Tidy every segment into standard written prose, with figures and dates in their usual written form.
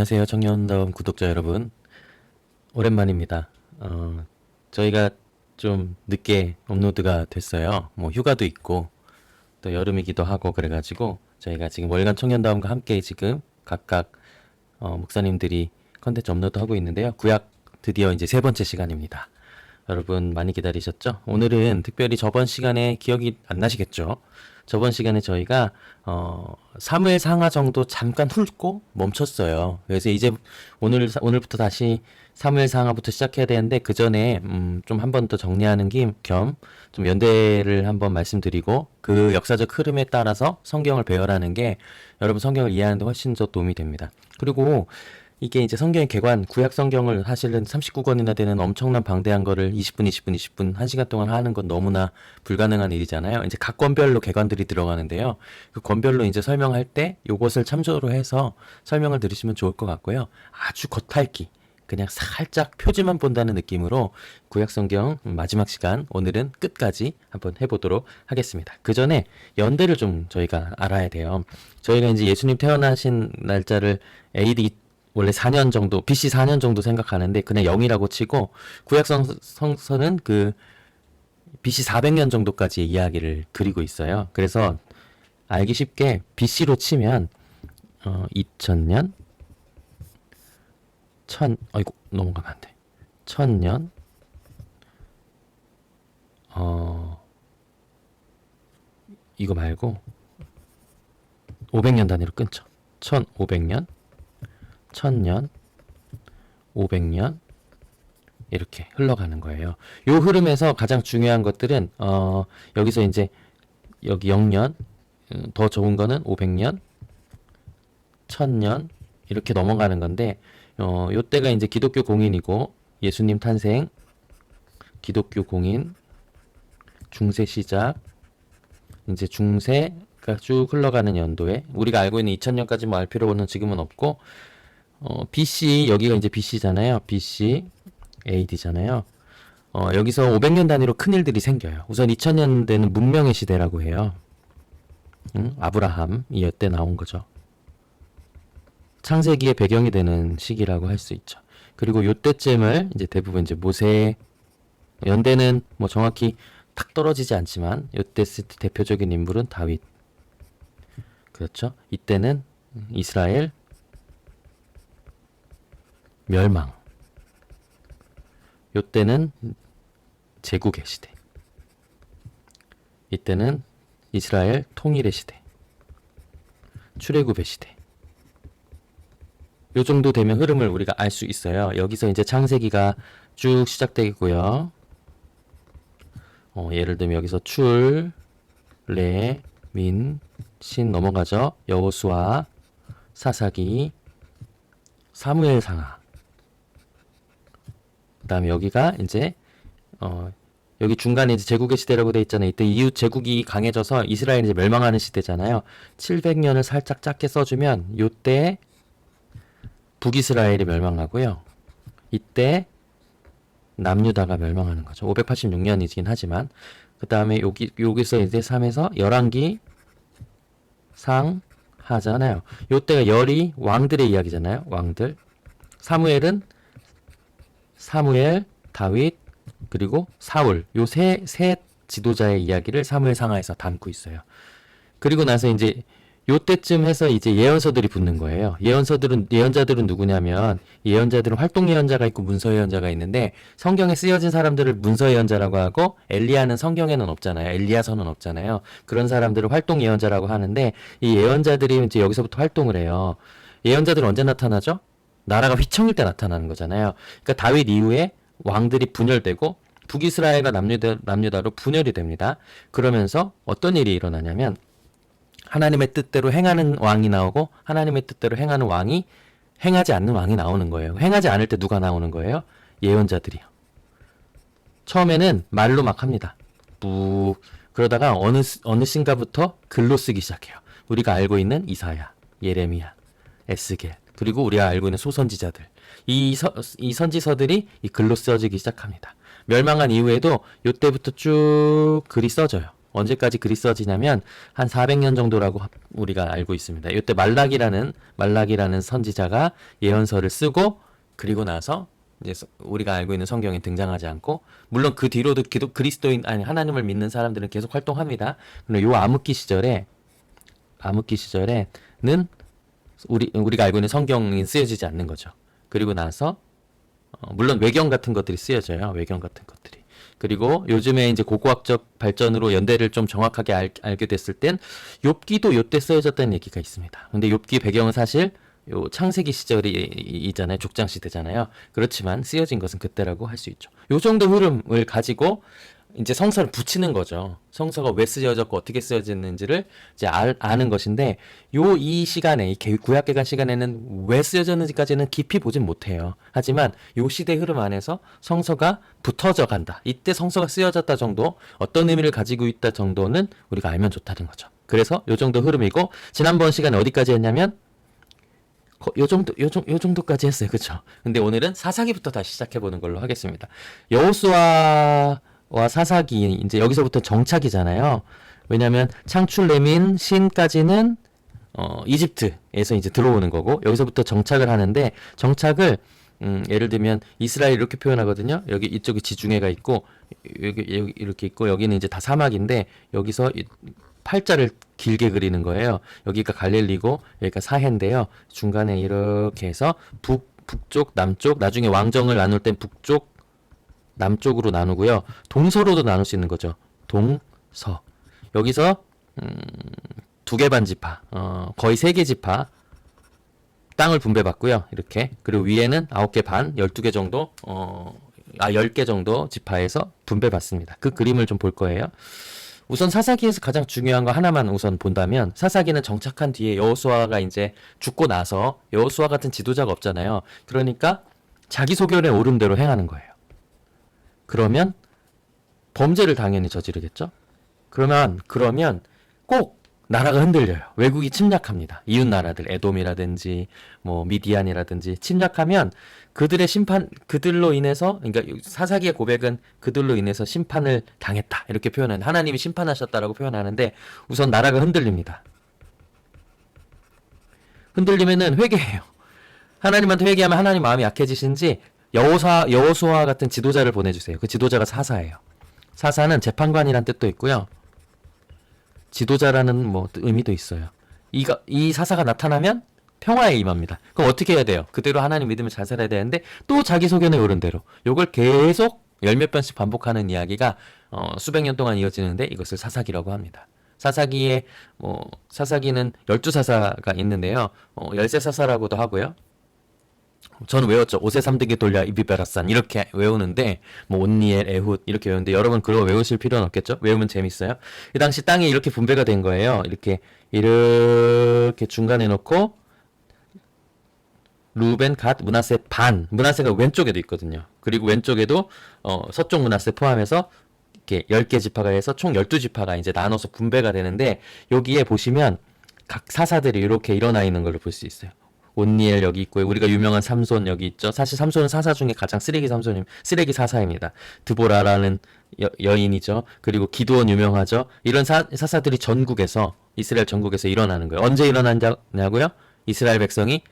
안녕하세요, 청년다움 구독자 여러분. 오랜만입니다. 저희가 좀 늦게 업로드가 됐어요. 뭐 휴가도 있고 또 여름이기도 하고 그래가지고 저희가 지금 월간 청년다움과 함께 지금 각각 목사님들이 컨텐츠 업로드하고 있는데요. 구약 드디어 이제 세 번째 시간입니다. 여러분 많이 기다리셨죠? 오늘은 특별히 저번 시간에 기억이 안 나시겠죠? 저번 시간에 저희가 사무엘 상하 정도 잠깐 훑고 멈췄어요. 그래서 이제 오늘부터 다시 사무엘 상하부터 시작해야 되는데 그 전에 좀 한 번 더 정리하는 겸 좀 연대를 한번 말씀드리고 그 역사적 흐름에 따라서 성경을 배열하는 게 여러분 성경을 이해하는 데 훨씬 더 도움이 됩니다. 그리고 이게 이제 성경의 개관, 구약 성경을 사실은 39권이나 되는 엄청난 방대한 거를 20분, 1시간 동안 하는 건 너무나 불가능한 일이잖아요. 이제 각 권별로 개관들이 들어가는데요. 그 권별로 이제 설명할 때 요것을 참조로 해서 설명을 들으시면 좋을 것 같고요. 아주 겉핥기, 그냥 살짝 표지만 본다는 느낌으로 구약 성경 마지막 시간, 오늘은 끝까지 한번 해보도록 하겠습니다. 그 전에 연대를 좀 저희가 알아야 돼요. 저희가 이제 예수님 태어나신 날짜를 AD 원래 4년 정도, BC 4년 정도 생각하는데 그냥 0이라고 치고 구약 성서는 그 BC 400년 정도까지의 이야기를 그리고 있어요. 그래서 알기 쉽게 BC로 치면 2000년, 아이고 넘어가면 안 돼. 1000년, 이거 말고 500년 단위로 끊죠. 1500년, 1000년, 500년 이렇게 흘러가는 거예요. 요 흐름에서 가장 중요한 것들은 여기서 이제 여기 0년, 더 좋은 거는 500년, 1000년 이렇게 넘어가는 건데 요 때가 이제 기독교 공인이고 예수님 탄생, 기독교 공인, 중세 시작, 이제 중세가 쭉 흘러가는 연도에 우리가 알고 있는 2000년까지 뭐 알 필요는 지금은 없고 BC, 여기가 이제 BC잖아요. BC, AD잖아요. 여기서 500년 단위로 큰일들이 생겨요. 우선 2000년대는 문명의 시대라고 해요. 아브라함, 이때 나온 거죠. 창세기의 배경이 되는 시기라고 할 수 있죠. 그리고 요때쯤을 이제 대부분 이제 모세, 연대는 뭐 정확히 탁 떨어지지 않지만 요때 대표적인 인물은 다윗. 그렇죠? 이때는 이스라엘 멸망. 요때는 제국의 시대. 이때는 이스라엘 통일의 시대. 출애굽의 시대. 요 정도 되면 흐름을 우리가 알 수 있어요. 여기서 이제 창세기가 쭉 시작되고요. 예를 들면 여기서 출, 레, 민, 신 넘어가죠. 여호수아, 사사기, 사무엘 상하. 그 다음에 여기가 이제 여기 중간에 이제 제국의 시대라고 돼 있잖아요. 이때 이웃 제국이 강해져서 이스라엘이 이제 멸망하는 시대잖아요. 700년을 살짝 작게 써주면 요때 북이스라엘이 멸망하고요. 이때 남유다가 멸망하는 거죠. 586년이긴 하지만 그 다음에 여기서 이제 3에서 열왕기 상 하잖아요. 요때가 열이 왕들의 이야기잖아요. 왕들. 사무엘은 사무엘, 다윗, 그리고 사울. 요 세 지도자의 이야기를 사무엘 상하에서 담고 있어요. 그리고 나서 이제 요때쯤 해서 이제 예언서들이 붙는 거예요. 예언자들은 누구냐면 예언자들은 활동 예언자가 있고 문서 예언자가 있는데 성경에 쓰여진 사람들을 문서 예언자라고 하고 엘리야는 성경에는 없잖아요. 엘리야서는 없잖아요. 그런 사람들을 활동 예언자라고 하는데 이 예언자들이 이제 여기서부터 활동을 해요. 예언자들은 언제 나타나죠? 나라가 휘청일 때 나타나는 거잖아요. 그러니까 다윗 이후에 왕들이 분열되고 북이스라엘과 남유다로 분열이 됩니다. 그러면서 어떤 일이 일어나냐면 하나님의 뜻대로 행하는 왕이 나오고 하나님의 뜻대로 행하는 왕이 행하지 않는 왕이 나오는 거예요. 행하지 않을 때 누가 나오는 거예요? 예언자들이요. 처음에는 말로 막 합니다. 그러다가 어느 신가부터 글로 쓰기 시작해요. 우리가 알고 있는 이사야, 예레미야, 에스겔, 그리고 우리가 알고 있는 소선지자들. 이 선지서들이 이 글로 써지기 시작합니다. 멸망한 이후에도 이때부터 쭉 글이 써져요. 언제까지 글이 써지냐면 한 400년 정도라고 우리가 알고 있습니다. 이때 말락이라는 선지자가 예언서를 쓰고 그리고 나서 이제 우리가 알고 있는 성경에 등장하지 않고 물론 그 뒤로도 그리스도인 아니 하나님을 믿는 사람들은 계속 활동합니다. 근데 요 암흑기 시절에는 우리가 알고 있는 성경이 쓰여지지 않는 거죠. 그리고 나서 물론 외경 같은 것들이 쓰여져요. 외경 같은 것들이. 그리고 요즘에 이제 고고학적 발전으로 연대를 좀 정확하게 알게 됐을 땐 욥기도 요때 쓰여졌다는 얘기가 있습니다. 근데 욥기 배경은 사실 요 창세기 시절이잖아요. 족장 시대잖아요. 그렇지만 쓰여진 것은 그때라고 할 수 있죠. 요 정도 흐름을 가지고 이제 성서를 붙이는 거죠. 성서가 왜 쓰여졌고 어떻게 쓰여졌는지를 이제 아는 것인데 이 시간에 이 구약개관 시간에는 왜 쓰여졌는지까지는 깊이 보진 못해요. 하지만 요 시대 흐름 안에서 성서가 붙어져 간다. 이때 성서가 쓰여졌다 정도 어떤 의미를 가지고 있다 정도는 우리가 알면 좋다는 거죠. 그래서 요 정도 흐름이고 지난번 시간에 어디까지 했냐면 요 정도까지 했어요. 그쵸? 근데 오늘은 사사기부터 다시 시작해보는 걸로 하겠습니다. 여호수아와 사사기, 이제 여기서부터 정착이잖아요. 왜냐면 창출 레민 신까지는, 이집트에서 이제 들어오는 거고, 여기서부터 정착을 하는데, 정착을, 예를 들면, 이스라엘 이렇게 표현하거든요. 여기, 이쪽에 지중해가 있고, 여기 이렇게 있고, 여기는 이제 다 사막인데, 여기서 팔자를 길게 그리는 거예요. 여기가 갈릴리고 여기가 사해인데요. 중간에 이렇게 해서 북쪽, 남쪽, 나중에 왕정을 나눌 땐 북쪽, 남쪽으로 나누고요. 동서로도 나눌 수 있는 거죠. 동서. 여기서 2개 반 지파, 거의 3개 지파 땅을 분배받고요. 이렇게. 그리고 위에는 9개 반, 12개 정도, 10개 정도 지파에서 분배받습니다. 그 그림을 좀 볼 거예요. 우선 사사기에서 가장 중요한 거 하나만 우선 본다면 사사기는 정착한 뒤에 여호수아가 이제 죽고 나서 여호수아 같은 지도자가 없잖아요. 그러니까 자기 소견에 오른 대로 행하는 거예요. 그러면 범죄를 당연히 저지르겠죠. 그러면 꼭 나라가 흔들려요. 외국이 침략합니다. 이웃 나라들 에돔이라든지 뭐 미디안이라든지 침략하면 그들로 인해서, 그러니까 사사기의 고백은 그들로 인해서 심판을 당했다 이렇게 표현하는, 하나님이 심판하셨다라고 표현하는데 우선 나라가 흔들립니다. 흔들리면은 회개해요. 하나님한테 회개하면 하나님 마음이 약해지신지 여호수아 같은 지도자를 보내주세요. 그 지도자가 사사예요. 사사는 재판관이란 뜻도 있고요. 지도자라는 뭐 의미도 있어요. 이 사사가 나타나면 평화에 임합니다. 그럼 어떻게 해야 돼요? 그대로 하나님 믿으면 잘 살아야 되는데 또 자기 소견에 오른 대로 요걸 계속 열몇 번씩 반복하는 이야기가 수백 년 동안 이어지는데 이것을 사사기라고 합니다. 사사기는 12사사가 있는데요. 열쇠사사라고도 하고요. 저는 외웠죠. 5세 3등기 돌려 이비베라산 이렇게 외우는데 뭐 온니엘, 에훗 이렇게 외우는데 여러분 그거 외우실 필요는 없겠죠? 외우면 재밌어요. 이 당시 땅이 이렇게 분배가 된 거예요. 이렇게 중간에 놓고 루벤, 갓, 므낫세 반. 므낫세가 왼쪽에도 있거든요. 그리고 왼쪽에도 서쪽 므낫세 포함해서 이렇게 10개 지파가 해서 총 12지파가 이제 나눠서 분배가 되는데 여기에 보시면 각 사사들이 이렇게 일어나 있는 걸 볼 수 있어요. 온니엘 여기 있고요. 우리가 유명한 삼손 여기 있죠. 사실 삼손은 사사 중에 가장 쓰레기 사사입니다. 드보라라는 여인이죠. 그리고 기드온 유명하죠. 이런 사사들이 이스라엘 전국에서 일어나는 거예요. 언제 일어나냐고요? 이스라엘 백성이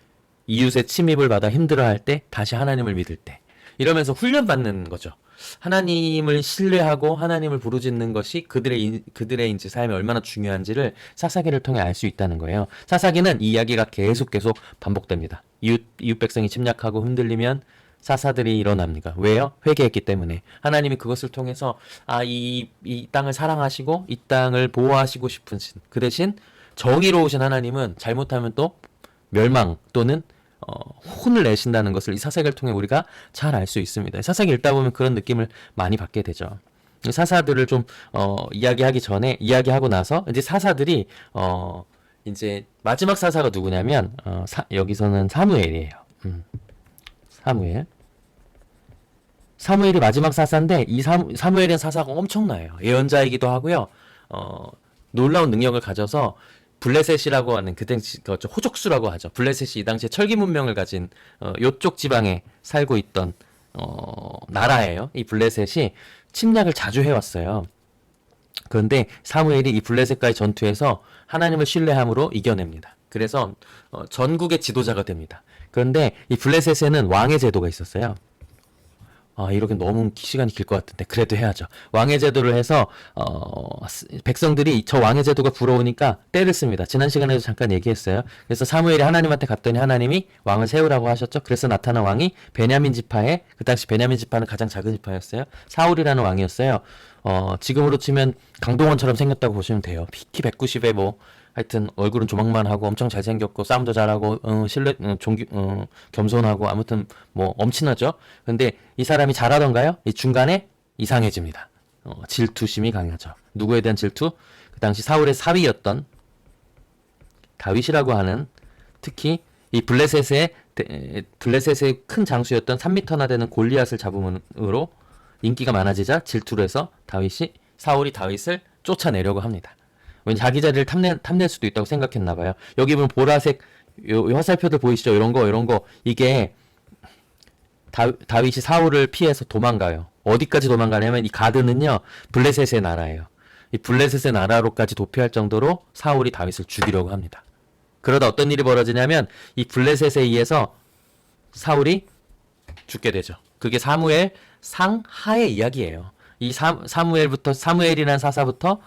이웃의 침입을 받아 힘들어할 때, 다시 하나님을 믿을 때. 이러면서 훈련받는 거죠. 하나님을 신뢰하고 하나님을 부르짖는 것이 그들의 이제 삶에 얼마나 중요한지를 사사기를 통해 알 수 있다는 거예요. 사사기는 이 이야기가 계속 반복됩니다. 이웃 백성이 침략하고 흔들리면 사사들이 일어납니다. 왜요? 회개했기 때문에. 하나님이 그것을 통해서 이 땅을 사랑하시고 이 땅을 보호하시고 싶으신, 그 대신 정의로우신 하나님은 잘못하면 또 멸망 또는 혼을 내신다는 것을 이 사사기를 통해 우리가 잘 알 수 있습니다. 사사기 읽다 보면 그런 느낌을 많이 받게 되죠. 사사들을 좀 이야기하고 나서 이제 사사들이 이제 마지막 사사가 누구냐면 여기서는 사무엘이에요. 사무엘이 마지막 사사인데 이 사무엘은 사사가 엄청나요. 예언자이기도 하고요. 놀라운 능력을 가져서 블레셋이라고 하는 그 당시 호족수라고 하죠. 블레셋이 이 당시에 철기 문명을 가진 요쪽 지방에 살고 있던 나라예요. 이 블레셋이 침략을 자주 해왔어요. 그런데 사무엘이 이 블레셋과의 전투에서 하나님을 신뢰함으로 이겨냅니다. 그래서 전국의 지도자가 됩니다. 그런데 이 블레셋에는 왕의 제도가 있었어요. 이렇게 너무 시간이 길 것 같은데 그래도 해야죠. 왕의 제도를 해서 백성들이 저 왕의 제도가 부러우니까 때를 씁니다. 지난 시간에도 잠깐 얘기했어요. 그래서 사무엘이 하나님한테 갔더니 하나님이 왕을 세우라고 하셨죠. 그래서 나타난 왕이 베냐민 지파에, 그 당시 베냐민 지파는 가장 작은 지파였어요. 사울이라는 왕이었어요. 지금으로 치면 강동원처럼 생겼다고 보시면 돼요. 키 190에 뭐 하여튼 얼굴은 조망만하고 엄청 잘생겼고 싸움도 잘하고 겸손하고 아무튼 뭐 엄친하죠. 근데 이 사람이 잘하던가요? 이 중간에 이상해집니다. 질투심이 강하죠. 누구에 대한 질투? 그 당시 사울의 사위였던 다윗이라고 하는, 특히 이 블레셋의 큰 장수였던 3m나 되는 골리앗을 잡음으로 인기가 많아지자 질투를 해서 사울이 다윗을 쫓아내려고 합니다. 왜냐면 자기 자리를 탐낼 수도 있다고 생각했나봐요. 여기 보면 보라색 요 화살표들 보이시죠? 이런 거 이게 다윗이 사울을 피해서 도망가요. 어디까지 도망가냐면 이 가드는요 블레셋의 나라예요. 이 블레셋의 나라로까지 도피할 정도로 사울이 다윗을 죽이려고 합니다. 그러다 어떤 일이 벌어지냐면 이 블레셋에 의해서 사울이 죽게 되죠. 그게 사무엘 상하의 이야기예요. 이 사무엘이라는 사사부터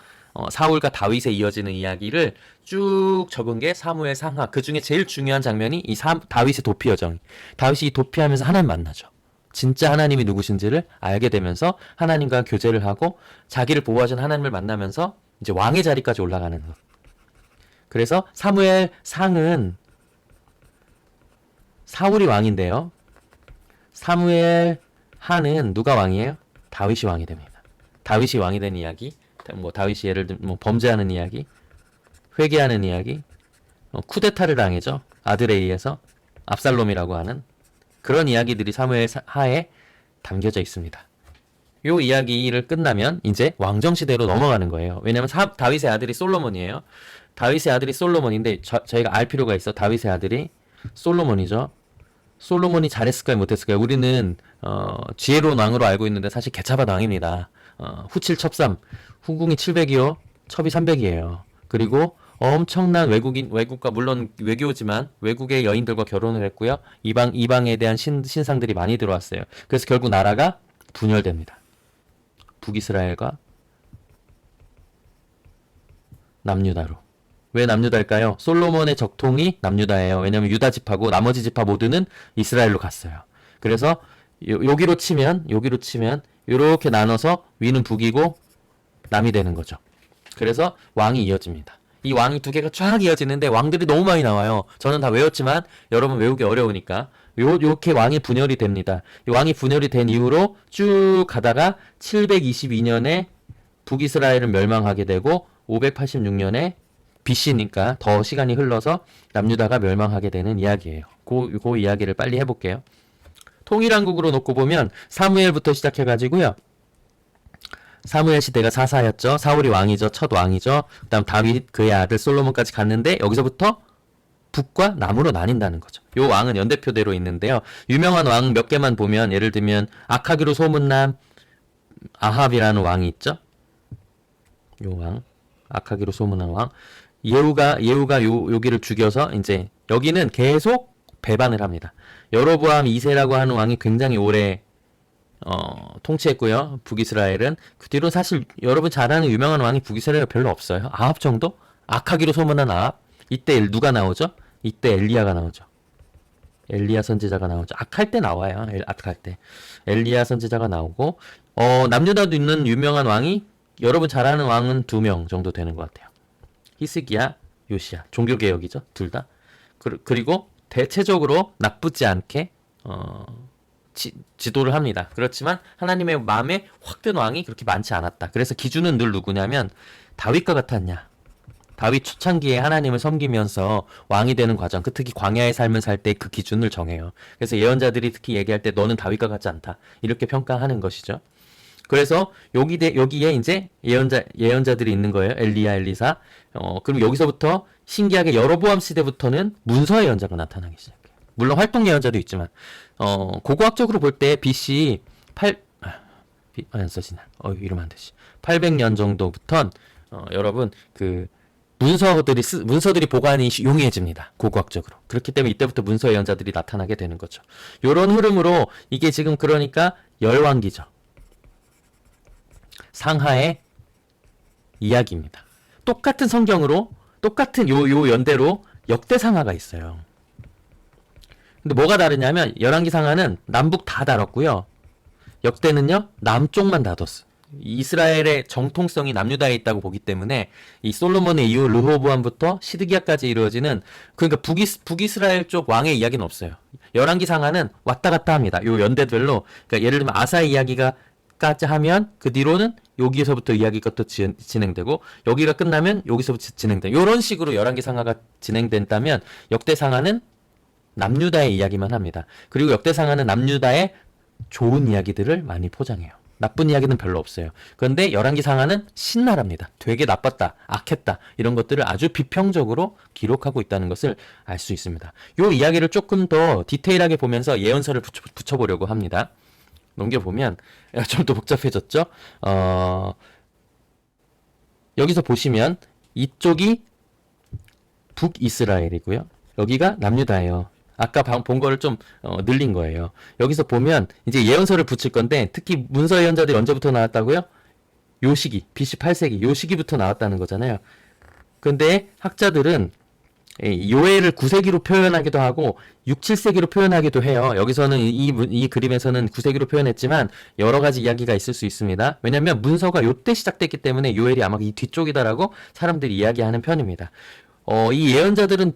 사울과 다윗에 이어지는 이야기를 쭉 적은 게 사무엘 상하. 그 중에 제일 중요한 장면이 이 다윗의 도피 여정. 다윗이 이 도피하면서 하나님 만나죠. 진짜 하나님이 누구신지를 알게 되면서 하나님과 교제를 하고 자기를 보호하신 하나님을 만나면서 이제 왕의 자리까지 올라가는 것. 그래서 사무엘 상은 사울이 왕인데요. 사무엘 하는 누가 왕이에요? 다윗이 왕이 됩니다. 다윗이 왕이 된 이야기. 뭐 다윗이 예를 들면 뭐 범죄하는 이야기, 회개하는 이야기, 쿠데타를 당해죠. 아들에 의해서 압살롬이라고 하는 그런 이야기들이 사무엘 하에 담겨져 있습니다. 요 이야기를 끝나면 이제 왕정 시대로 넘어가는 거예요. 왜냐면 다윗의 아들이 솔로몬이에요. 다윗의 아들이 솔로몬인데 저희가 알 필요가 있어. 다윗의 아들이 솔로몬이죠. 솔로몬이 잘했을까요, 못했을까요? 우리는 지혜로운 왕으로 알고 있는데 사실 개차반 왕입니다. 후칠 첩삼, 후궁이 700이요, 첩이 300이에요. 그리고 엄청난 외국과 물론 외교지만 외국의 여인들과 결혼을 했고요. 이방에 대한 신상들이 많이 들어왔어요. 그래서 결국 나라가 분열됩니다. 북이스라엘과 남유다로. 왜 남유다일까요? 솔로몬의 적통이 남유다예요. 왜냐면 유다 지파고 나머지 지파 모두는 이스라엘로 갔어요. 그래서 여기로 치면 이렇게 나눠서 위는 북이고 남이 되는 거죠. 그래서 왕이 이어집니다. 이 왕이 두 개가 쫙 이어지는데 왕들이 너무 많이 나와요. 저는 다 외웠지만 여러분 외우기 어려우니까 요렇게 왕이 분열이 됩니다. 이 왕이 분열이 된 이후로 쭉 가다가 722년에 북이스라엘은 멸망하게 되고 586년에 BC니까 더 시간이 흘러서 남유다가 멸망하게 되는 이야기예요. 그 이야기를 빨리 해볼게요. 통일왕국으로 놓고 보면 사무엘부터 시작해가지고요. 사무엘 시대가 사사였죠. 사울이 왕이죠. 첫 왕이죠. 그 다음 다윗, 그의 아들 솔로몬까지 갔는데 여기서부터 북과 남으로 나뉜다는 거죠. 요 왕은 연대표대로 있는데요. 유명한 왕 몇 개만 보면 예를 들면 악하기로 소문난 아합이라는 왕이 있죠. 요 왕. 악하기로 소문난 왕. 예후가 여기를 죽여서 이제 여기는 계속 배반을 합니다. 여로보암 2세라고 하는 왕이 굉장히 오래 통치했고요. 북이스라엘은 그 뒤로 사실 여러분 잘 아는 유명한 왕이 북이스라엘에 별로 없어요. 아합 정도? 악하기로 소문난 아합. 이때 누가 나오죠? 이때 엘리야가 나오죠. 엘리야 선지자가 나오죠. 악할 때 나와요. 악할 때 엘리야 선지자가 나오고 남유다도 있는 유명한 왕이 여러분 잘 아는 왕은 2명 정도 되는 것 같아요. 히스기야, 요시야. 종교개혁이죠. 둘 다. 그리고 대체적으로 나쁘지 않게 지도를 합니다. 그렇지만 하나님의 마음에 확 든 왕이 그렇게 많지 않았다. 그래서 기준은 늘 누구냐면 다윗과 같았냐. 다윗 초창기에 하나님을 섬기면서 왕이 되는 과정, 특히 광야의 삶을 살 때 그 기준을 정해요. 그래서 예언자들이 특히 얘기할 때 너는 다윗과 같지 않다. 이렇게 평가하는 것이죠. 그래서 여기에 이제 예언자들이 있는 거예요. 엘리야, 엘리사. 그럼 여기서부터 신기하게 여로보암 시대부터는 문서 예언자가 나타나기 시작해요. 물론 활동 예언자도 있지만 고고학적으로 볼 때 BC 안 써지나? 이러면 안 되지. 800년 정도부터 여러분 그 문서들이 보관이 용이해집니다. 고고학적으로. 그렇기 때문에 이때부터 문서 예언자들이 나타나게 되는 거죠. 요런 흐름으로 이게 지금 그러니까 열왕기죠. 상하의 이야기입니다. 똑같은 성경으로 똑같은 요 연대로 역대상하가 있어요. 근데 뭐가 다르냐면 열왕기 상하는 남북 다 다뤘고요. 역대는요 남쪽만 다뤘어. 이스라엘의 정통성이 남유다에 있다고 보기 때문에 이 솔로몬의 이후 르호보암부터 시드기야까지 이루어지는 그러니까 북이스라엘 쪽 왕의 이야기는 없어요. 열왕기 상하는 왔다 갔다 합니다. 요 연대별로 그러니까 예를 들면 아사의 이야기가 까지 하면 그 뒤로는 여기서부터 이야기가 또 진행되고 여기가 끝나면 여기서부터 진행돼. 요런 식으로 열왕기 상하가 진행된다면 역대 상하는 남유다의 이야기만 합니다. 그리고 역대 상하는 남유다의 좋은 이야기들을 많이 포장해요. 나쁜 이야기는 별로 없어요. 그런데 열왕기 상하는 신나랍니다. 되게 나빴다, 악했다 이런 것들을 아주 비평적으로 기록하고 있다는 것을 알 수 있습니다. 요 이야기를 조금 더 디테일하게 보면서 예언서를 붙여보려고 합니다. 넘겨보면 좀 더 복잡해졌죠. 여기서 보시면 이쪽이 북이스라엘이고요. 여기가 남유다예요. 아까 본 거를 좀 늘린 거예요. 여기서 보면 이제 예언서를 붙일 건데 특히 문서 예언자들이 언제부터 나왔다고요? 요 시기, BC 8세기 요 시기부터 나왔다는 거잖아요. 근데 학자들은 요해를 9세기로 표현하기도 하고 6, 7세기로 표현하기도 해요. 여기서는 이 그림에서는 9세기로 표현했지만 여러 가지 이야기가 있을 수 있습니다. 왜냐하면 문서가 요때 시작됐기 때문에 요엘이 아마 이 뒤쪽이다라고 사람들이 이야기하는 편입니다. 이 예언자들은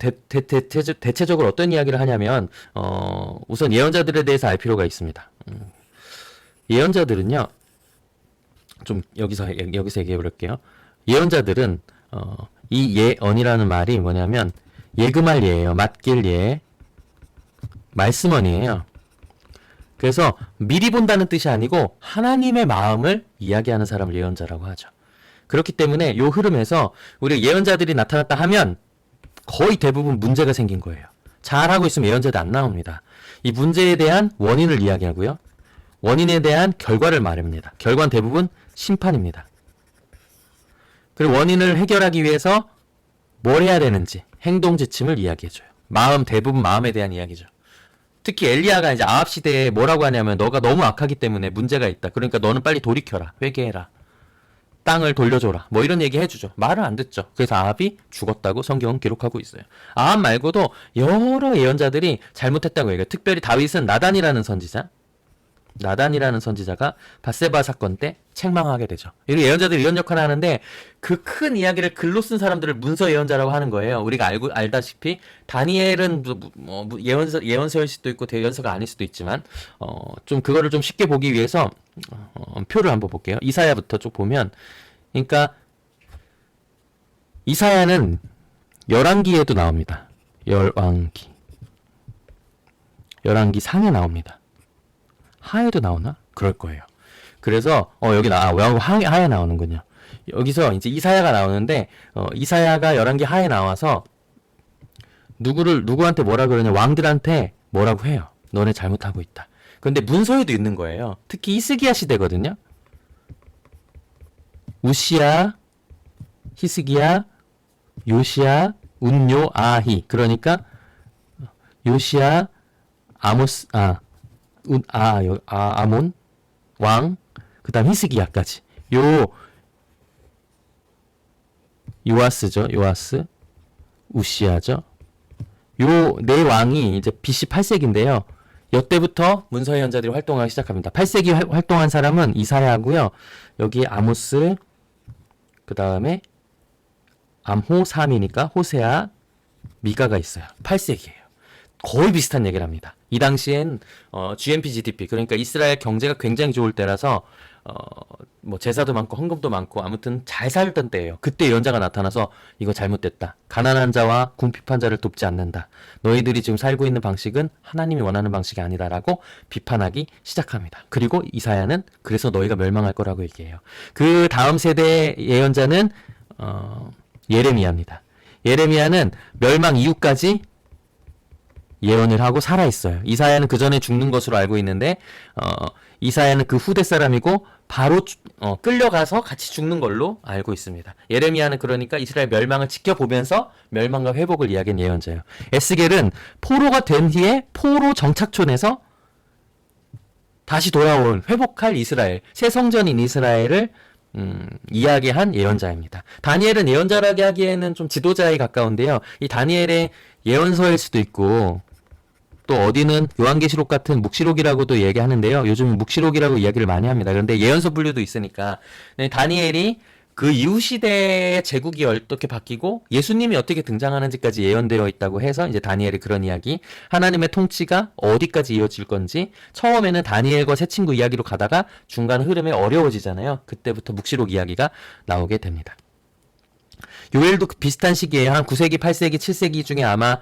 대체적으로 어떤 이야기를 하냐면 우선 예언자들에 대해서 알 필요가 있습니다. 예언자들은요 좀 여기서 얘기해 볼게요. 예언자들은 이 예언이라는 말이 뭐냐면 예금할 예예요. 맡길 예, 말씀언이에요. 그래서 미리 본다는 뜻이 아니고 하나님의 마음을 이야기하는 사람을 예언자라고 하죠. 그렇기 때문에 요 흐름에서 우리 예언자들이 나타났다 하면 거의 대부분 문제가 생긴 거예요. 잘하고 있으면 예언자도 안 나옵니다. 이 문제에 대한 원인을 이야기하고요. 원인에 대한 결과를 말합니다. 결과는 대부분 심판입니다. 그리고 원인을 해결하기 위해서 뭘 해야 되는지 행동 지침을 이야기해줘요. 대부분 마음에 대한 이야기죠. 특히 엘리야가 이제 아합 시대에 뭐라고 하냐면 너가 너무 악하기 때문에 문제가 있다. 그러니까 너는 빨리 돌이켜라. 회개해라. 땅을 돌려줘라. 뭐 이런 얘기 해주죠. 말을 안 듣죠. 그래서 아합이 죽었다고 성경은 기록하고 있어요. 아합 말고도 여러 예언자들이 잘못했다고 얘기해요. 특별히 다윗은 나단이라는 선지자가 밧세바 사건 때 책망하게 되죠. 이 예언자들이 이런 역할을 하는데 그 큰 이야기를 글로 쓴 사람들을 문서 예언자라고 하는 거예요. 우리가 알다시피 다니엘은 예언서일 수도 있고 대연서가 아닐 수도 있지만 좀 그거를 좀 쉽게 보기 위해서 표를 한번 볼게요. 이사야부터 쭉 보면 그러니까 이사야는 열왕기에도 나옵니다. 열왕기 상에 나옵니다. 하에도 나오나? 그럴 거예요. 그래서 여기 하에 나오는군요. 여기서 이제 이사야가 나오는데 이사야가 열왕기 하에 나와서 누구한테 뭐라 그러냐? 왕들한테 뭐라고 해요. 너네 잘못하고 있다. 그런데 문서에도 있는 거예요. 특히 히스기야 시대거든요. 우시야, 히스기야, 요시야, 운요, 아히. 그러니까 요시야, 아몬 왕, 그 다음 히스기야까지. 요아스죠. 요아스, 우시야죠. 요 네 왕이 이제 BC 8세기인데요. 이때부터 문서 예언자들이 활동하기 시작합니다. 8세기 활동한 사람은 이사야고요. 여기 아모스, 그 다음에 암호 3이니까 호세아, 미가가 있어요. 8세기예요. 거의 비슷한 얘기를 합니다. 이 당시엔 GNP GDP 그러니까 이스라엘 경제가 굉장히 좋을 때라서 뭐 제사도 많고 헌금도 많고 아무튼 잘 살던 때예요. 그때 예언자가 나타나서 이거 잘못됐다. 가난한 자와 궁핍한 자를 돕지 않는다. 너희들이 지금 살고 있는 방식은 하나님이 원하는 방식이 아니다라고 비판하기 시작합니다. 그리고 이사야는 그래서 너희가 멸망할 거라고 얘기해요. 그 다음 세대 예언자는 예레미야입니다. 예레미야는 멸망 이후까지 예언을 하고 살아있어요. 이사야는 그 전에 죽는 것으로 알고 있는데 이사야는 그 후대 사람이고 바로 끌려가서 같이 죽는 걸로 알고 있습니다. 예레미야는 그러니까 이스라엘 멸망을 지켜보면서 멸망과 회복을 이야기한 예언자예요. 에스겔은 포로가 된 뒤에 포로 정착촌에서 다시 돌아온 회복할 이스라엘, 새 성전인 이스라엘을 이야기한 예언자입니다. 다니엘은 예언자라고 하기에는 좀 지도자에 가까운데요. 이 다니엘의 예언서일 수도 있고 또 어디는 요한계시록 같은 묵시록이라고도 얘기하는데요. 요즘 묵시록이라고 이야기를 많이 합니다. 그런데 예언서 분류도 있으니까 다니엘이 그 이후 시대의 제국이 어떻게 바뀌고 예수님이 어떻게 등장하는지까지 예언되어 있다고 해서 이제 다니엘이 그런 이야기, 하나님의 통치가 어디까지 이어질 건지, 처음에는 다니엘과 새 친구 이야기로 가다가 중간 흐름에 어려워지잖아요. 그때부터 묵시록 이야기가 나오게 됩니다. 요엘도 비슷한 시기에 한 9세기, 8세기, 7세기 중에 아마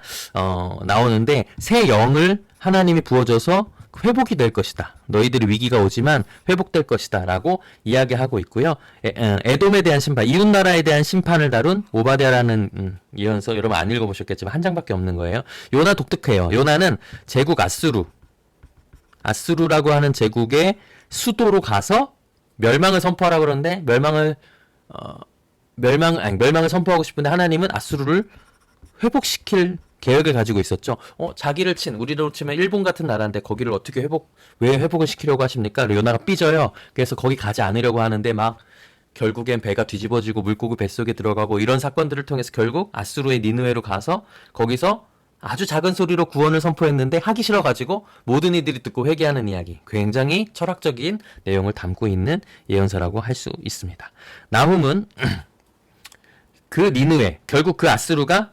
나오는데 새 영을 하나님이 부어줘서 회복이 될 것이다. 너희들이 위기가 오지만 회복될 것이다. 라고 이야기하고 있고요. 에돔에 대한 심판, 이웃나라에 대한 심판을 다룬 오바댜라는 예언서 여러분 안 읽어보셨겠지만 한 장밖에 없는 거예요. 요나 독특해요. 요나는 제국 아수르라고 하는 제국의 수도로 가서 멸망을 선포하라고 그러는데 멸망을 선포하고 싶은데 하나님은 아수르를 회복시킬 계획을 가지고 있었죠. 자기를 우리로 치면 일본 같은 나라인데 거기를 어떻게 왜 회복을 시키려고 하십니까? 요나가 삐져요. 그래서 거기 가지 않으려고 하는데 막 결국엔 배가 뒤집어지고 물고기 뱃속에 들어가고 이런 사건들을 통해서 결국 아수르의 니느웨로 가서 거기서 아주 작은 소리로 구원을 선포했는데 하기 싫어가지고 모든 이들이 듣고 회개하는 이야기. 굉장히 철학적인 내용을 담고 있는 예언서라고 할 수 있습니다. 나훔은 그 니느웨, 결국 그 아수르가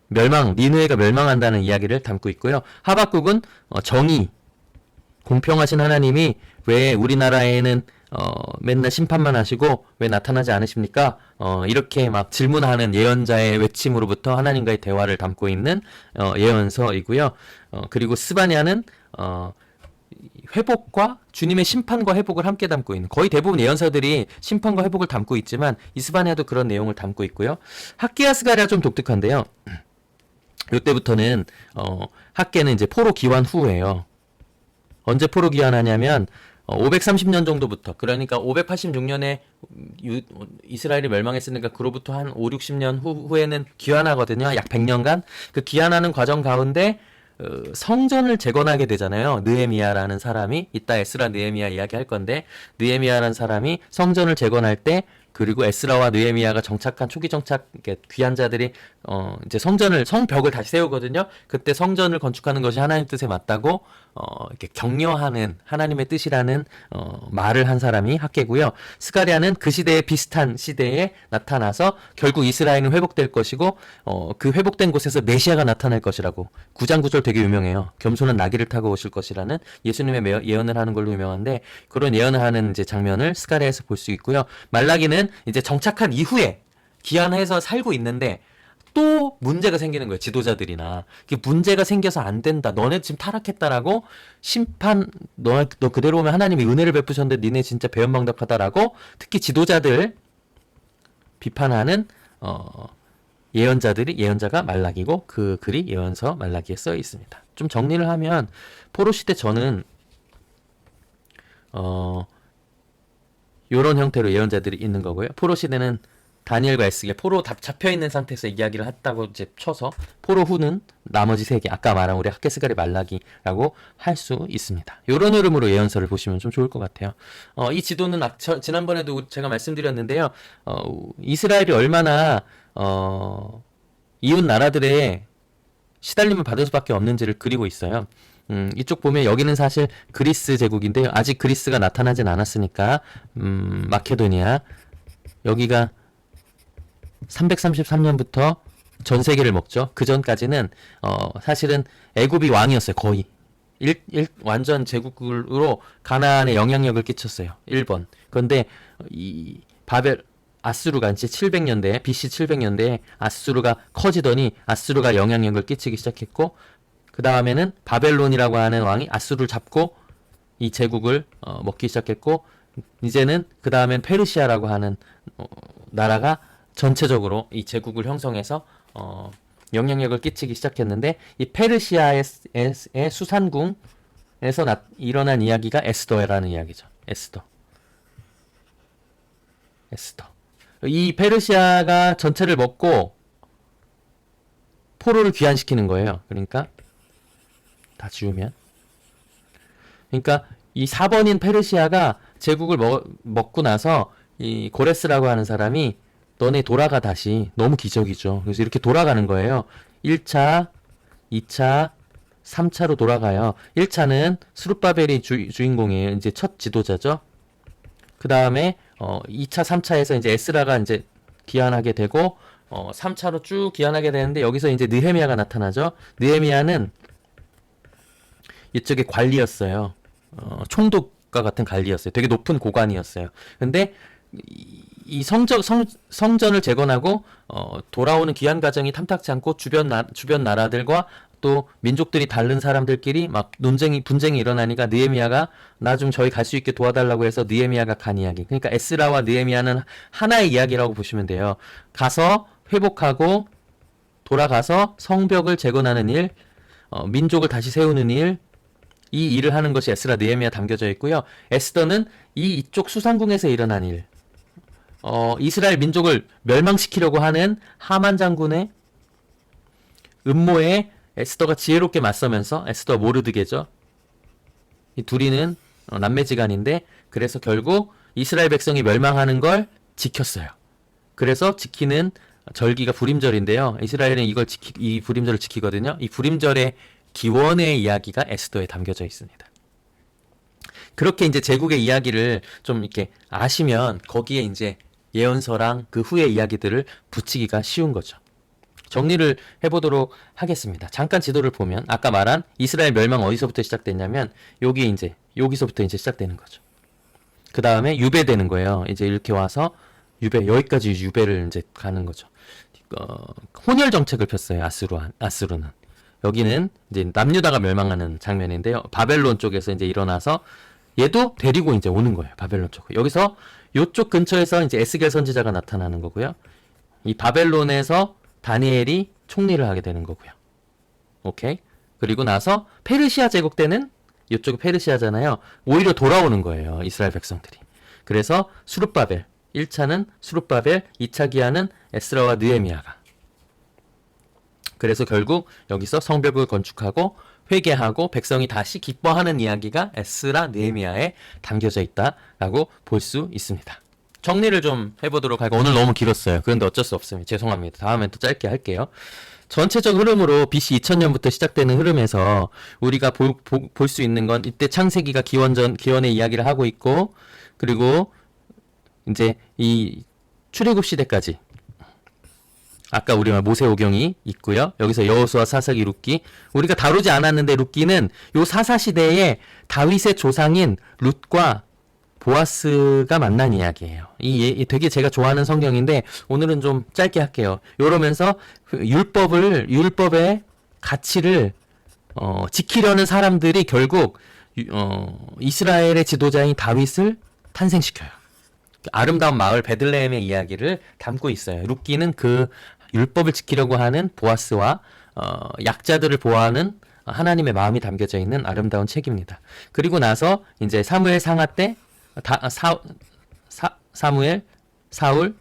니느웨가 멸망한다는 이야기를 담고 있고요. 하박국은 정의, 공평하신 하나님이 왜 우리나라에는 맨날 심판만 하시고 왜 나타나지 않으십니까? 이렇게 막 질문하는 예언자의 외침으로부터 하나님과의 대화를 담고 있는 예언서이고요. 그리고 스바냐는 회복과 주님의 심판과 회복을 함께 담고 있는, 거의 대부분 예언서들이 심판과 회복을 담고 있지만 이스바냐도 그런 내용을 담고 있고요. 학개야 스가랴 좀 독특한데요. 이때부터는 학개는 이제 포로 귀환 후예요. 언제 포로 귀환하냐면 530년 정도부터, 그러니까 586년에 이스라엘이 멸망했으니까 그로부터 한 5, 60년 후에는 귀환하거든요. 약 100년간. 그 귀환하는 과정 가운데 성전을 재건하게 되잖아요. 느헤미야라는 사람이, 이따 에스라 느헤미야 이야기할 건데, 느헤미야라는 사람이 성전을 재건할 때, 그리고 에스라와 느헤미야가 정착한 초기 정착 귀한 자들이 이제 성벽을 다시 세우거든요. 그때 성전을 건축하는 것이 하나님 뜻에 맞다고 이렇게 격려하는 하나님의 뜻이라는 말을 한 사람이 학개고요. 스가랴는 그 시대에 비슷한 시대에 나타나서 결국 이스라엘은 회복될 것이고 그 회복된 곳에서 메시아가 나타날 것이라고, 9장 9절 되게 유명해요. 겸손한 나귀를 타고 오실 것이라는 예수님의 예언을 하는 걸로 유명한데, 그런 예언을 하는 이제 장면을 스가랴에서 볼 수 있고요. 말라기는 이제 정착한 이후에 귀환해서 살고 있는데 또 문제가 생기는 거예요. 지도자들이나 문제가 생겨서 안 된다, 너네 지금 타락했다라고 심판, 너 그대로 오면 하나님이 은혜를 베푸셨는데 니네 진짜 배은망덕하다라고 특히 지도자들 비판하는 예언자가 말라기고, 그 글이 예언서 말라기에 써 있습니다. 좀 정리를 하면 포로 시대 전은 요런 형태로 예언자들이 있는 거고요. 포로 시대는 다니엘과 에스겔, 포로 잡혀있는 상태에서 이야기를 했다고 이제 쳐서, 포로 후는 나머지 세 개, 아까 말한 우리 학개 스가랴 말라기라고 할 수 있습니다. 요런 흐름으로 예언서를 보시면 좀 좋을 것 같아요. 이 지도는 지난번에도 제가 말씀드렸는데요. 이스라엘이 얼마나 이웃 나라들의 시달림을 받을 수밖에 없는지를 그리고 있어요. 이쪽 보면 여기는 사실 그리스 제국인데요. 아직 그리스가 나타나진 않았으니까 마케도니아, 여기가 333년부터 전 세계를 먹죠. 그 전까지는 사실은 애굽이 왕이었어요. 거의 완전 제국으로 가나안에 영향력을 끼쳤어요. 1번. 그런데 이 아수르가 이제 700년대, BC 700년대에 아수르가 커지더니 아수르가 영향력을 끼치기 시작했고, 그 다음에는 바벨론이라고 하는 왕이 아수르를 잡고 이 제국을 먹기 시작했고, 이제는 그 다음엔 페르시아라고 하는 나라가 전체적으로 이 제국을 형성해서 영향력을 끼치기 시작했는데, 이 페르시아의 수산궁에서 일어난 이야기가 에스더라는 이야기죠. 에스더. 에스더. 이 페르시아가 전체를 먹고 포로를 귀환시키는 거예요. 그러니까 다 지우면, 그러니까 이 4번인 페르시아가 제국을 먹고 나서 이 고레스라고 하는 사람이 너네 돌아가 다시. 너무 기적이죠. 그래서 이렇게 돌아가는 거예요. 1차, 2차, 3차로 돌아가요. 1차는 스룹바벨이 주인공이에요. 이제 첫 지도자죠. 그 다음에 2차, 3차에서 이제 에스라가 이제 귀환하게 되고 3차로 쭉 귀환하게 되는데 여기서 이제 느헤미야가 나타나죠. 느헤미야는 이쪽에 관리였어요. 총독과 같은 관리였어요. 되게 높은 고관이었어요. 근데 이 성전을 재건하고 돌아오는 귀환 과정이 탐탁지 않고 주변 나라들과 또 민족들이 다른 사람들끼리 막 분쟁이 일어나니까 느헤미야가 나 좀 저희 갈 수 있게 도와달라고 해서 느헤미야가 간 이야기. 그러니까 에스라와 느헤미야는 하나의 이야기라고 보시면 돼요. 가서 회복하고 돌아가서 성벽을 재건하는 일, 민족을 다시 세우는 일, 이 일을 하는 것이 에스라 느헤미야 담겨져 있고요. 에스더는 이쪽 수상궁에서 일어난 일, 이스라엘 민족을 멸망시키려고 하는 하만 장군의 음모에 에스더가 지혜롭게 맞서면서, 에스더 모르드게죠. 이 둘이는 남매지간인데 그래서 결국 이스라엘 백성이 멸망하는 걸 지켰어요. 그래서 지키는 절기가 부림절인데요. 이스라엘은 이 부림절을 지키거든요. 이 부림절의 기원의 이야기가 에스더에 담겨져 있습니다. 그렇게 이제 제국의 이야기를 좀 이렇게 아시면 거기에 이제 예언서랑 그 후의 이야기들을 붙이기가 쉬운 거죠. 정리를 해보도록 하겠습니다. 잠깐 지도를 보면 아까 말한 이스라엘 멸망 어디서부터 시작됐냐면 여기서부터 이제 시작되는 거죠. 그 다음에 유배되는 거예요. 이제 이렇게 와서 여기까지 유배를 이제 가는 거죠. 혼혈 정책을 폈어요. 아수르는. 여기는 이제 남유다가 멸망하는 장면인데요. 바벨론 쪽에서 이제 일어나서 얘도 데리고 이제 오는 거예요. 바벨론 쪽. 여기서 요쪽 근처에서 이제 에스겔 선지자가 나타나는 거고요. 이 바벨론에서 다니엘이 총리를 하게 되는 거고요. 오케이? 그리고 나서 페르시아 제국 때는 이쪽이 페르시아잖아요. 오히려 돌아오는 거예요. 이스라엘 백성들이. 그래서 수룹바벨 1차는 수룹바벨, 2차 기한은 에스라와 느헤미야가. 그래서 결국 여기서 성벽을 건축하고 회개하고 백성이 다시 기뻐하는 이야기가 에스라, 느헤미야에 담겨져 있다라고 볼 수 있습니다. 정리를 좀 해보도록 할게요. 오늘 너무 길었어요. 그런데 어쩔 수 없습니다. 죄송합니다. 다음엔 또 짧게 할게요. 전체적 흐름으로 BC 2000년부터 시작되는 흐름에서 우리가 볼 수 있는 건 이때 창세기가 기원의 이야기를 하고 있고, 그리고 이제 이 출애굽 시대까지 아까 우리가 모세오경이 있고요. 여기서 여호수아, 사사기, 룻기. 우리가 다루지 않았는데 룻기는 요 사사 시대에 다윗의 조상인 룻과 보아스가 만난 이야기예요. 되게 제가 좋아하는 성경인데 오늘은 좀 짧게 할게요. 이러면서 율법의 가치를 지키려는 사람들이 결국 이스라엘의 지도자인 다윗을 탄생시켜요. 아름다운 마을 베들레헴의 이야기를 담고 있어요. 룻기는 그 율법을 지키려고 하는 보아스와 약자들을 보호하는 하나님의 마음이 담겨져 있는 아름다운 책입니다. 그리고 나서 이제 사무엘 상하 때 사무엘, 사울,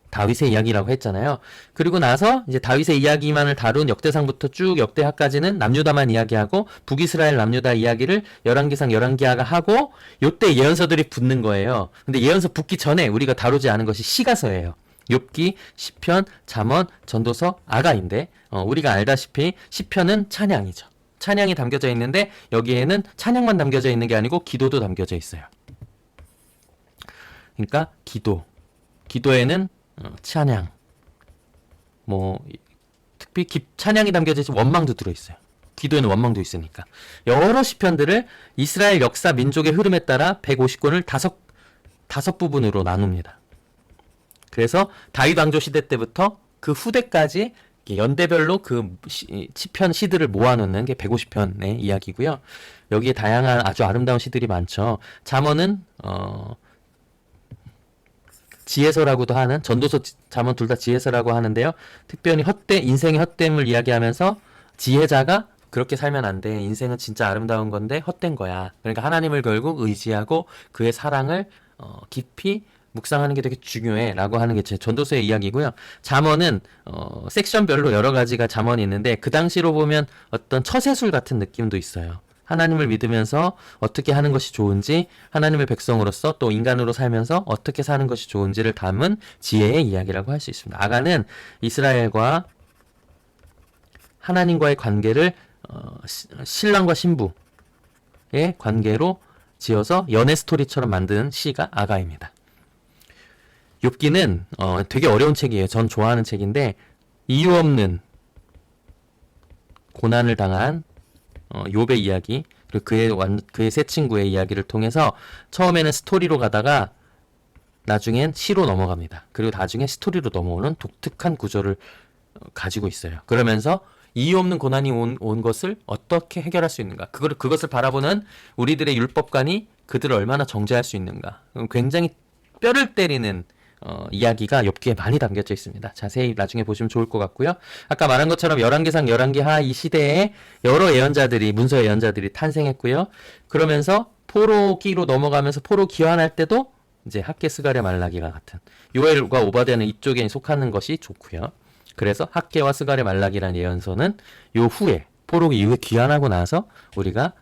다윗의 이야기라고 했잖아요. 그리고 나서 이제 다윗의 이야기만을 다룬 역대상부터 쭉 역대하까지는 남유다만 이야기하고 북이스라엘 남유다 이야기를 열왕기상 열왕기하가 하고 요때 예언서들이 붙는 거예요. 근데 예언서 붙기 전에 우리가 다루지 않은 것이 시가서예요. 욥기, 시편, 잠언, 전도서, 아가인데 우리가 알다시피 시편은 찬양이죠. 찬양이 담겨져 있는데 여기에는 찬양만 담겨져 있는 게 아니고 기도도 담겨져 있어요. 그러니까 기도에는 찬양, 특히 찬양이 담겨져 있어 원망도 들어있어요. 기도에는 원망도 있으니까. 여러 시편들을 이스라엘 역사 민족의 흐름에 따라 150권을 다섯 부분으로 나눕니다. 그래서 다윗 왕조 시대 때부터 그 후대까지 연대별로 그 시편 시들을 모아놓는 게 150편의 이야기고요. 여기에 다양한 아주 아름다운 시들이 많죠. 잠언은 지혜서라고도 하는, 전도서, 잠언 둘 다 지혜서라고 하는데요. 특별히 인생의 헛됨을 이야기하면서 지혜자가 그렇게 살면 안 돼. 인생은 진짜 아름다운 건데 헛된 거야. 그러니까 하나님을 결국 의지하고 그의 사랑을 깊이 묵상하는 게 되게 중요해 라고 하는 게 제 전도서의 이야기고요. 잠언은 섹션별로 여러 가지가 잠언이 있는데 그 당시로 보면 어떤 처세술 같은 느낌도 있어요. 하나님을 믿으면서 어떻게 하는 것이 좋은지, 하나님의 백성으로서 또 인간으로 살면서 어떻게 사는 것이 좋은지를 담은 지혜의 이야기라고 할 수 있습니다. 아가는 이스라엘과 하나님과의 관계를 신랑과 신부의 관계로 지어서 연애 스토리처럼 만든 시가 아가입니다. 욥기는 되게 어려운 책이에요. 전 좋아하는 책인데 이유 없는 고난을 당한 욥의 이야기, 그리고 그의 세 친구의 이야기를 통해서 처음에는 스토리로 가다가 나중엔 시로 넘어갑니다. 그리고 나중에 스토리로 넘어오는 독특한 구조를 가지고 있어요. 그러면서 이유 없는 고난이 온 것을 어떻게 해결할 수 있는가, 그것을 바라보는 우리들의 율법관이 그들을 얼마나 정죄할 수 있는가, 굉장히 뼈를 때리는 이야기가 욥기에 많이 담겨져 있습니다. 자세히 나중에 보시면 좋을 것 같고요. 아까 말한 것처럼 열왕기상, 열왕기하 이 시대에 여러 예언자들이, 문서 예언자들이 탄생했고요. 그러면서 포로기로 넘어가면서 포로 귀환할 때도 이제 학개, 스가랴, 말라기가 같은 요엘과 오바댜는 이쪽에 속하는 것이 좋고요. 그래서 학개와 스가랴, 말라기라는 예언서는 요 후에 포로기 이후에 귀환하고 나서 우리가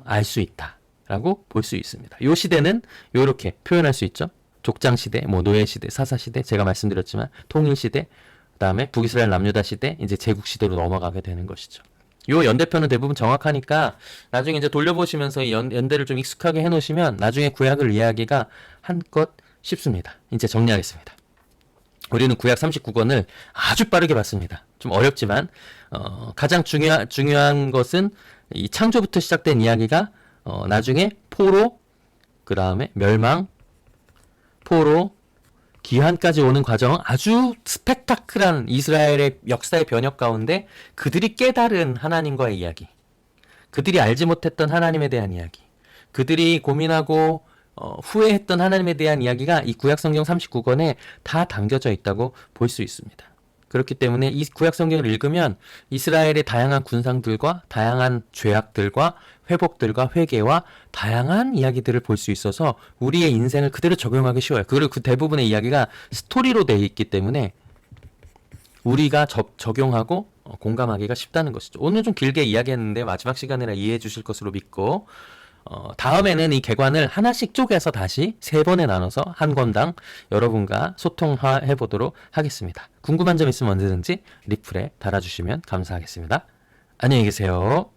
알 수 있다라고 볼 수 있습니다. 요 시대는 요렇게 표현할 수 있죠. 족장시대, 노예시대, 사사시대, 제가 말씀드렸지만 통일시대, 그 다음에 북이스라엘 남유다 시대, 이제 제국시대로 넘어가게 되는 것이죠. 요 연대표는 대부분 정확하니까 나중에 이제 돌려보시면서 이 연대를 좀 익숙하게 해놓으시면 나중에 구약을 이해하기가 한껏 쉽습니다. 이제 정리하겠습니다. 우리는 구약 39권을 아주 빠르게 봤습니다. 좀 어렵지만 가장 중요한 것은 이 창조부터 시작된 이야기가 나중에 포로, 그 다음에 멸망, 포로, 귀환까지 오는 과정, 아주 스펙타클한 이스라엘의 역사의 변혁 가운데 그들이 깨달은 하나님과의 이야기, 그들이 알지 못했던 하나님에 대한 이야기, 그들이 고민하고 후회했던 하나님에 대한 이야기가 이 구약성경 39권에 다 담겨져 있다고 볼 수 있습니다. 그렇기 때문에 이 구약성경을 읽으면 이스라엘의 다양한 군상들과 다양한 죄악들과 회복들과 회개와 다양한 이야기들을 볼 수 있어서 우리의 인생을 그대로 적용하기 쉬워요. 그리고 그 대부분의 이야기가 스토리로 되어 있기 때문에 우리가 적용하고 공감하기가 쉽다는 것이죠. 오늘 좀 길게 이야기했는데 마지막 시간이라 이해해 주실 것으로 믿고 다음에는 이 개관을 하나씩 쪼개서 다시 3번에 나눠서 한 권당 여러분과 소통해 보도록 하겠습니다. 궁금한 점 있으면 언제든지 리플에 달아주시면 감사하겠습니다. 안녕히 계세요.